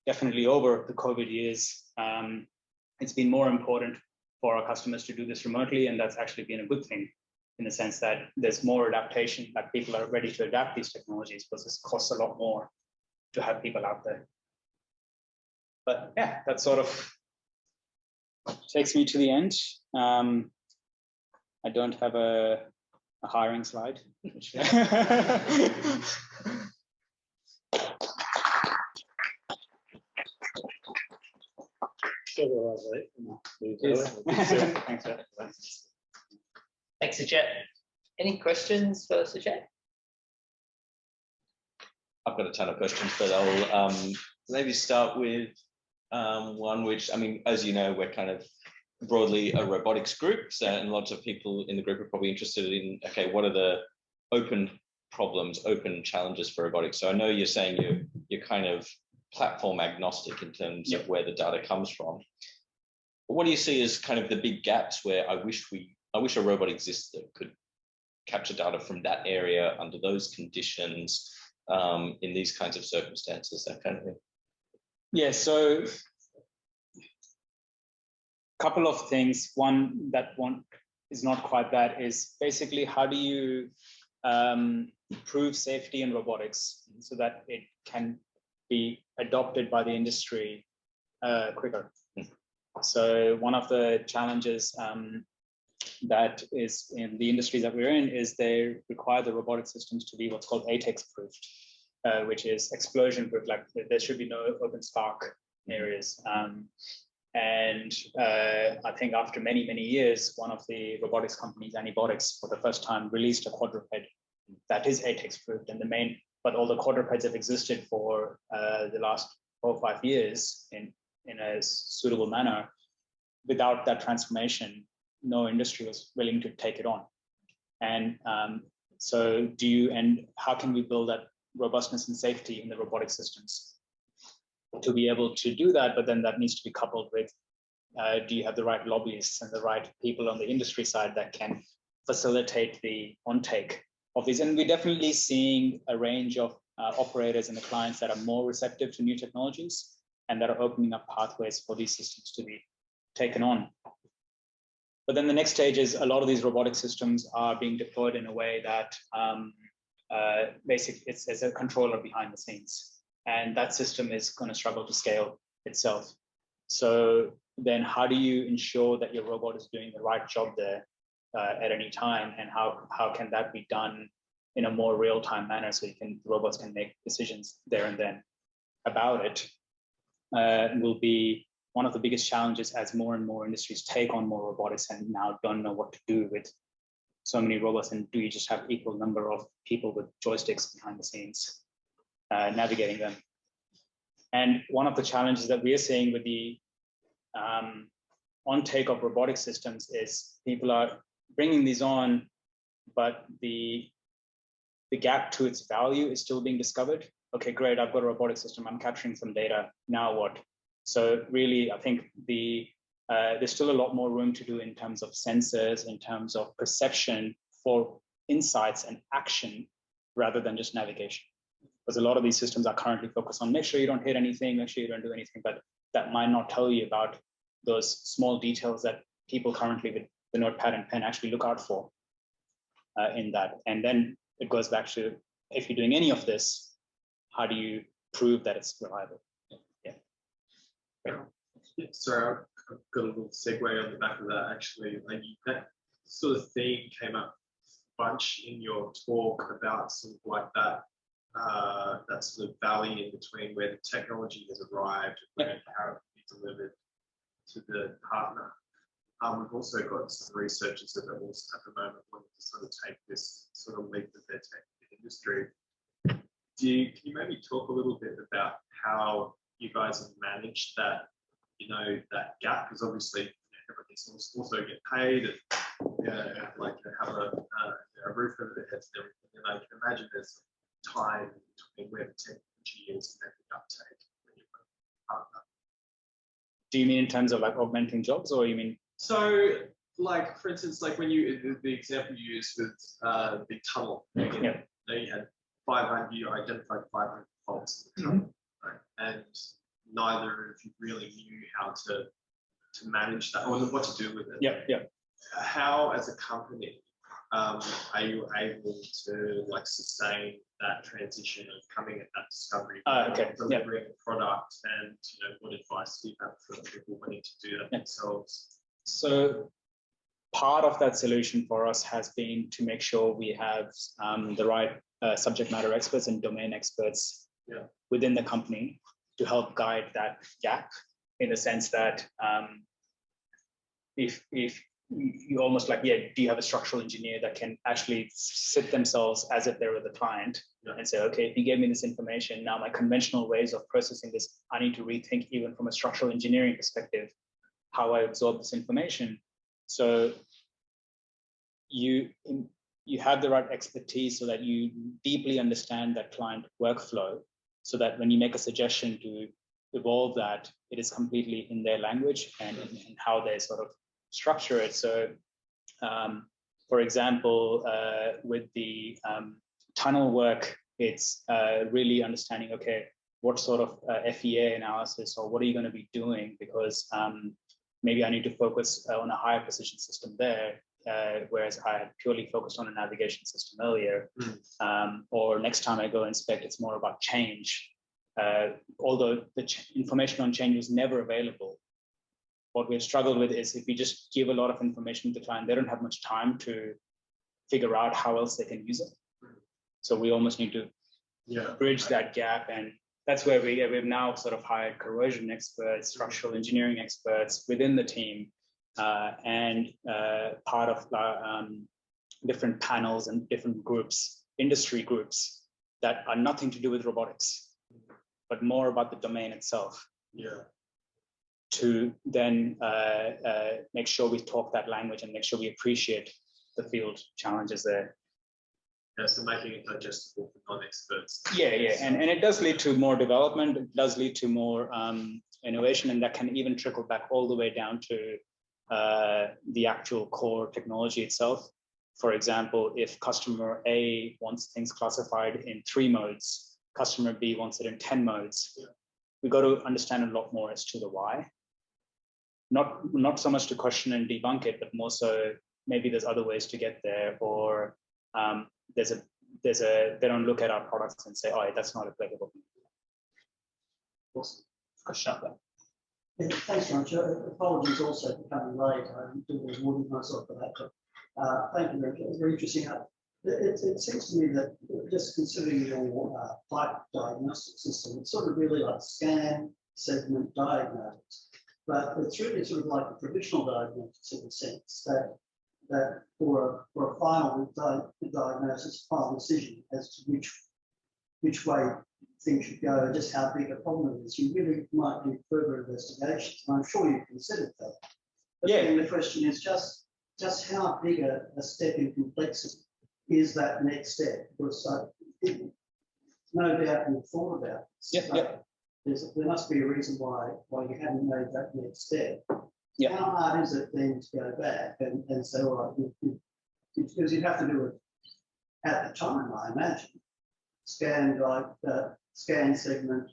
definitely over the COVID years, it's been more important for our customers to do this remotely, and that's actually been a good thing in the sense that there's more adaptation, that people are ready to adapt these technologies because this costs a lot more to have people out there. But yeah, that sort of takes me to the end. I don't have a hiring slide. Thanks, Suchet. Any questions for Suchet? I've got a ton of questions, but I'll maybe start with one which, I mean, as you know, we're kind of broadly a robotics group, so, and lots of people in the group are probably interested in, okay, what are the open problems, open challenges for robotics? So I know you're saying you're kind of platform agnostic in terms of where the data comes from. But what do you see as kind of the big gaps where I wish a robot existed that could capture data from that area under those conditions, in these kinds of circumstances, that kind of thing? Yeah, so a couple of things. One is not quite that, is basically how do you prove safety in robotics so that it can be adopted by the industry quicker. So one of the challenges that is in the industry that we're in is they require the robotic systems to be what's called ATEX proofed, which is explosion proof, like there should be no open spark areas. And I think after many, many years, one of the robotics companies, Robotics, for the first time released a quadruped that is ATEX proofed, and but all the quadrupeds have existed for the last 4 or 5 years in a suitable manner. Without that transformation, no industry was willing to take it on. And so how can we build that robustness and safety in the robotic systems to be able to do that? But then that needs to be coupled with, do you have the right lobbyists and the right people on the industry side that can facilitate the on-take of these? And we're definitely seeing a range of operators and the clients that are more receptive to new technologies and that are opening up pathways for these systems to be taken on. But then the next stage is a lot of these robotic systems are being deployed in a way that basically it's as a controller behind the scenes. and that system is going to struggle to scale itself. So then how do you ensure that your robot is doing the right job there at any time, and how can that be done in a more real-time manner so robots can make decisions there and then about it, will be one of the biggest challenges as more and more industries take on more robotics and now don't know what to do with so many robots. And do you just have equal number of people with joysticks behind the scenes navigating them? And one of the challenges that we are seeing with the on-take of robotic systems is people are bringing these on, but the gap to its value is still being discovered. Okay, great, I've got a robotic system, I'm capturing some data, now what? So really, I think there's still a lot more room to do in terms of sensors, in terms of perception for insights and action, rather than just navigation. Because a lot of these systems are currently focused on make sure you don't hit anything, make sure you don't do anything, but that might not tell you about those small details that people currently with the notepad and pen actually look out for in that. And then it goes back to, if you're doing any of this, how do you prove that it's reliable? Yeah. Sorry, I've got a little segue on the back of that actually. Like that sort of theme came up a bunch in your talk about sort of like that that sort of valley in between where the technology has arrived and how it can be delivered to the partner. We've also got some researchers that are also at the moment wanting to sort of take this sort of leap that they're taking in the industry. Can you maybe talk a little bit about how you guys have managed that, that gap? Because obviously everything's also get paid and like have a roof over their heads and everything. And I can imagine there's time between where the technology is and the uptake when you've got a partner. Do you mean in terms of like augmenting jobs, or you mean? So, like for instance, like when the example you used with the tunnel, again, you had 500, you identified 500 faults in the tunnel, right? And neither of you really knew how to manage that or what to do with it. How, as a company, are you able to like sustain that transition of coming at that discovery, delivering a product, and what advice do you have for people wanting to do that themselves? So part of that solution for us has been to make sure we have the right subject matter experts and domain experts within the company to help guide that gap, in the sense that if you almost like, do you have a structural engineer that can actually sit themselves as if they were the client and say, okay, if you gave me this information, now my conventional ways of processing this, I need to rethink even from a structural engineering perspective, how I absorb this information. So you have the right expertise so that you deeply understand that client workflow, so that when you make a suggestion to evolve that, it is completely in their language and in how they sort of structure it. So, for example, with the tunnel work, it's really understanding, okay, what sort of FEA analysis or what are you going to be doing? Because maybe I need to focus on a higher precision system there, whereas I had purely focused on a navigation system earlier. Or next time I go inspect, it's more about change. Although the information on change was never available. What we've struggled with is if we just give a lot of information to the client, they don't have much time to figure out how else they can use it. So we almost need to bridge that gap. And that's where we've now sort of hired corrosion experts, structural engineering experts within the team, and part of different panels and different groups, industry groups that are nothing to do with robotics, but more about the domain itself. To then make sure we talk that language and make sure we appreciate the field challenges there. So making it digestible for non-experts. And it does lead to more development, it does lead to more innovation, and that can even trickle back all the way down to the actual core technology itself. For example, if customer A wants things classified in 3 modes, customer B wants it in 10 modes, we've got to understand a lot more as to the why. Not so much to question and debunk it, but more so maybe there's other ways to get there, or they don't look at our products and say, oh, that's not applicable. Awesome. Question up there. Yeah, thanks, Roger. Apologies also for coming late. I'm doing warning myself for that. But, thank you, Roger. It's very interesting. It seems to me that just considering your pipe diagnostic system, it's sort of really like scan, segment, diagnostics. But it's really sort of like a traditional diagnostics in the sense that for a final diagnosis, final decision as to which way things should go and just how big a problem it is, you really might do further investigations. And I'm sure you've considered that. But Yeah. then the question is just how big a step in complexity is that next step? Because no doubt you've thought about it. There must be a reason why you haven't made that next step. Yeah. How hard is it then to go back and say, all right, because you have to do it at the time, I imagine. Scan segment,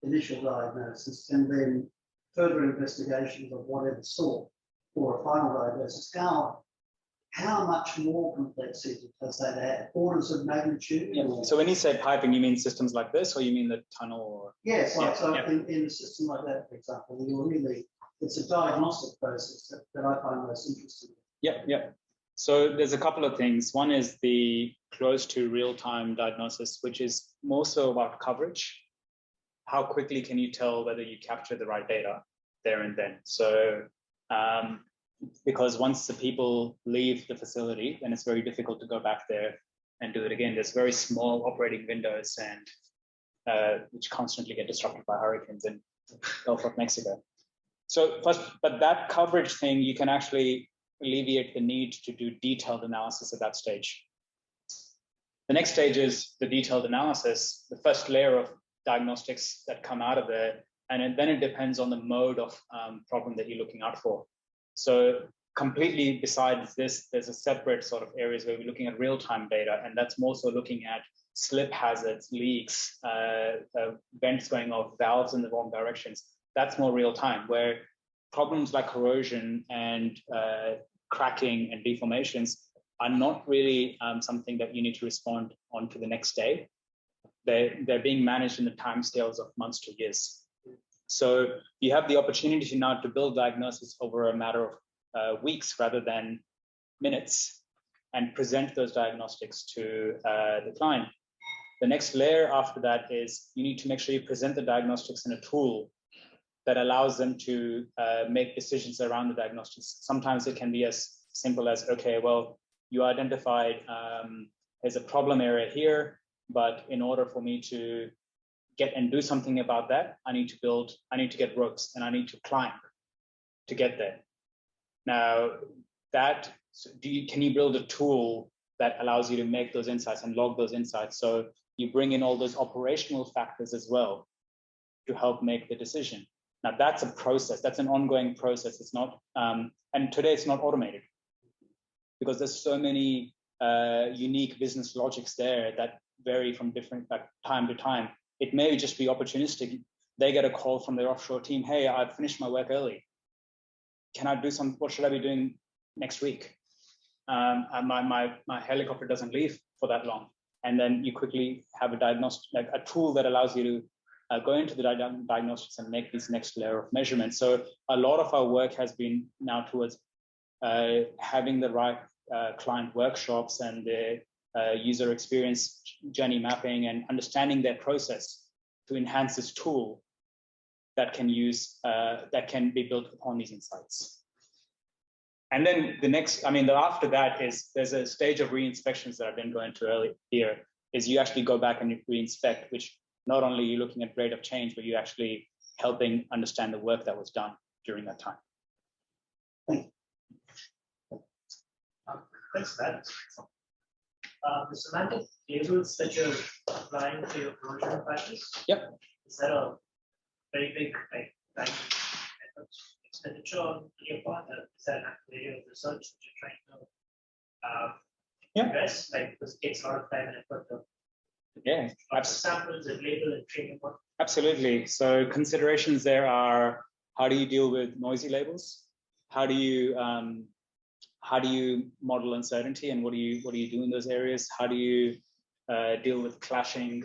initial diagnosis, and then further investigations of whatever sort for a final diagnosis. How much more complexity does that add? Orders of magnitude? Yeah. So when you say piping, you mean systems like this, or you mean the tunnel? Or... Yes, in a system like that, for example, it's a diagnostic process that I find most interesting. Yeah. So there's a couple of things. One is the close to real-time diagnosis, which is more so about coverage. How quickly can you tell whether you capture the right data there and then? So because once the people leave the facility, then it's very difficult to go back there and do it again. There's very small operating windows and which constantly get disrupted by hurricanes in Gulf of Mexico. So first, but that coverage thing, you can actually alleviate the need to do detailed analysis at that stage. The next stage is the detailed analysis, the first layer of diagnostics that come out of there. And then it depends on the mode of problem that you're looking out for. So completely besides this, there's a separate sort of areas where we're looking at real-time data, and that's more so looking at slip hazards, leaks, vents going off, valves in the wrong directions. That's more real-time, where problems like corrosion and cracking and deformations are not really something that you need to respond on to the next day. They're being managed in the timescales of months to years. So you have the opportunity now to build diagnosis over a matter of weeks rather than minutes and present those diagnostics to the client. The next layer after that is you need to make sure you present the diagnostics in a tool that allows them to make decisions around the diagnostics. Sometimes it can be as simple as, okay, well, you identified there's a problem area here, but in order for me to get and do something about that, I need to get ropes and I need to climb to get there. Now, can you build a tool that allows you to make those insights and log those insights? So you bring in all those operational factors as well to help make the decision. Now that's a process, that's an ongoing process. It's not, and today it's not automated because there's so many unique business logics there that vary from different time to time. It may just be opportunistic. They get a call from their offshore team. Hey, I've finished my work early. Can I do what should I be doing next week? And my helicopter doesn't leave for that long. And then you quickly have a diagnostic, like a tool that allows you to go into the diagnostics and make this next layer of measurement. So a lot of our work has been now towards having the right client workshops and the user experience journey mapping and understanding their process to enhance this tool that can be built upon these insights. And then after that is there's a stage of re-inspections that I've been going to earlier here, is you actually go back and re-inspect, which not only you're looking at rate of change, but you're actually helping understand the work that was done during that time. Thanks for that. The semantic tables that you're applying to your corrosion patches. Yep. Is that a very big time expenditure on your part? Is that an area of research that you're trying to address? Because it takes a lot of time and effort to samples and label and training work. Absolutely. So considerations there are: how do you deal with noisy labels? How do you model uncertainty, and what do you do in those areas? How do you deal with clashing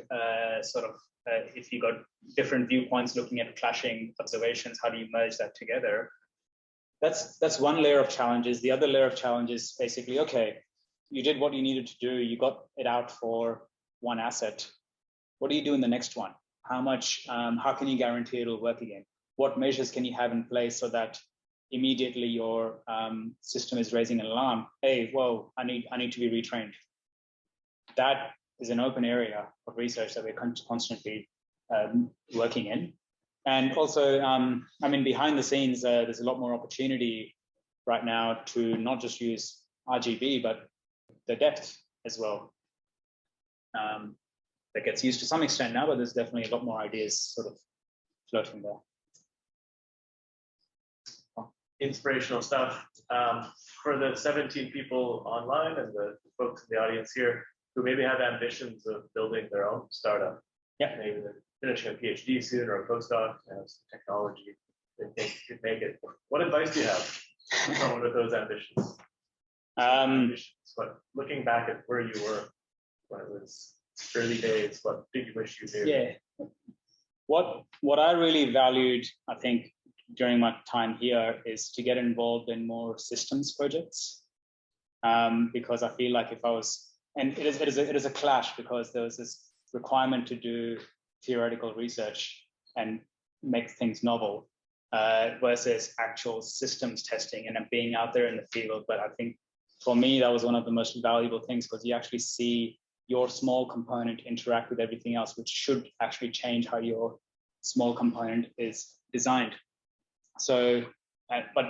sort of if you got different viewpoints looking at clashing observations, how do you merge that together? That's one layer of challenges. The other layer of challenges basically, okay, you did what you needed to do, you got it out for one asset. What do you do in the next one? How can you guarantee it'll work again? What measures can you have in place so that immediately your system is raising an alarm? Hey, whoa, I need to be retrained. That is an open area of research that we're constantly working in. And also, I mean, behind the scenes, there's a lot more opportunity right now to not just use RGB, but the depth as well. That gets used to some extent now, but there's definitely a lot more ideas sort of floating there. Inspirational stuff. For the 17 people online and the folks in the audience here who maybe have ambitions of building their own startup, yeah, maybe they're finishing a PhD soon or a postdoc, some technology they think could make it. What advice do you have for someone with those ambitions? But looking back at where you were when it was early days, what did you wish you knew? Yeah. What I really valued, I think, during my time here is to get involved in more systems projects, because I feel like if I was, and it is a clash, because there was this requirement to do theoretical research and make things novel versus actual systems testing and being out there in the field. But I think for me, that was one of the most valuable things, because you actually see your small component interact with everything else, which should actually change how your small component is designed. So, but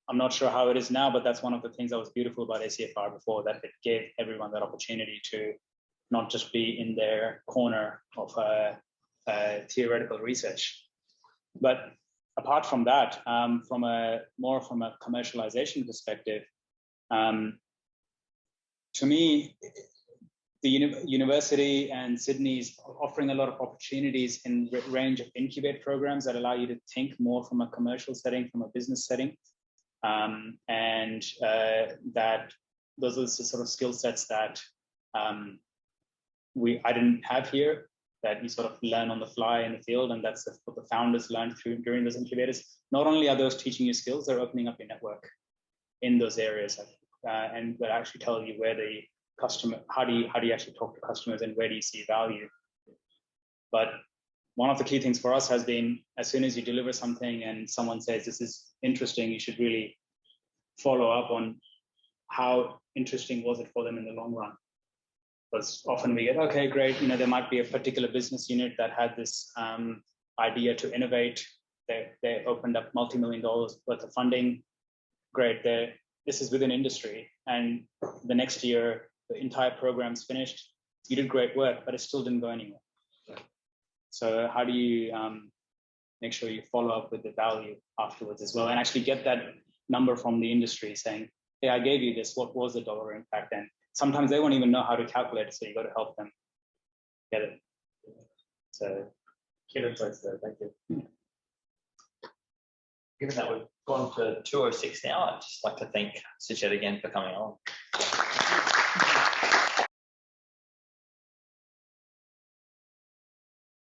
I'm not sure how it is now, but that's one of the things that was beautiful about ACFR before, that it gave everyone that opportunity to not just be in their corner of theoretical research. But apart from that, from a commercialization perspective, to me, the university and Sydney's offering a lot of opportunities in range of incubate programs that allow you to think more from a commercial setting, from a business setting. And that those are the sort of skill sets that I didn't have here, that you sort of learn on the fly in the field. And that's what the founders learned during those incubators. Not only are those teaching you skills, they're opening up your network in those areas, and that actually tell you where the customer, how do you actually talk to customers and where do you see value. But one of the key things for us has been, as soon as you deliver something and someone says this is interesting, you should really follow up on how interesting was it for them in the long run. Because often we get, okay, great, there might be a particular business unit that had this idea to innovate. They opened up multi-million-dollar worth of funding. Great, this is within industry, and the next year the entire program's finished. You did great work, but it still didn't go anywhere. So how do you make sure you follow up with the value afterwards as well, and actually get that number from the industry saying, hey, I gave you this, what was the dollar impact? And sometimes they won't even know how to calculate it, so you got to help them get it. So key insights there, thank you. Given that we've gone for 2:06 now, I'd just like to thank Suchet again for coming on.